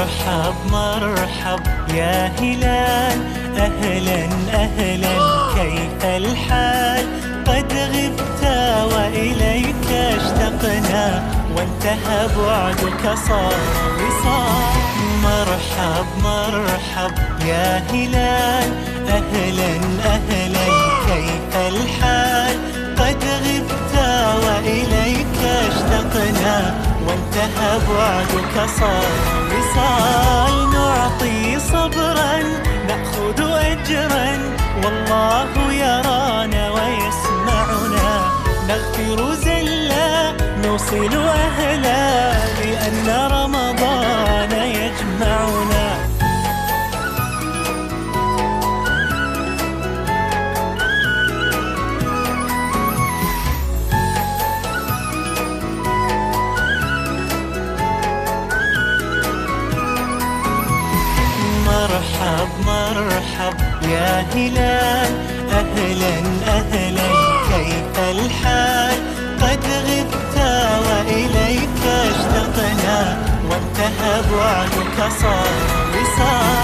مرحب مرحب يا هلال، أهلا أهلا كيف الحال؟ قد غبت وإليك اشتقنا، وانتهى بعدك صار وصال. مرحب مرحب يا هلال، أهلا أهلا كيف الحال؟ قد غبت وإليك اشتقنا، وانتهى بعدك صار وصال. نعطي صبرا نأخذ أجرا، والله يرانا ويسمعنا. نغفر زلا نوصل أهلا، لأن رمضان يجمعنا. مرحب مرحب يا هلال، أهلا أهلا كيف الحال؟ قد غبت وإليك اشتقنا، وانتهى بعدك صار وصال.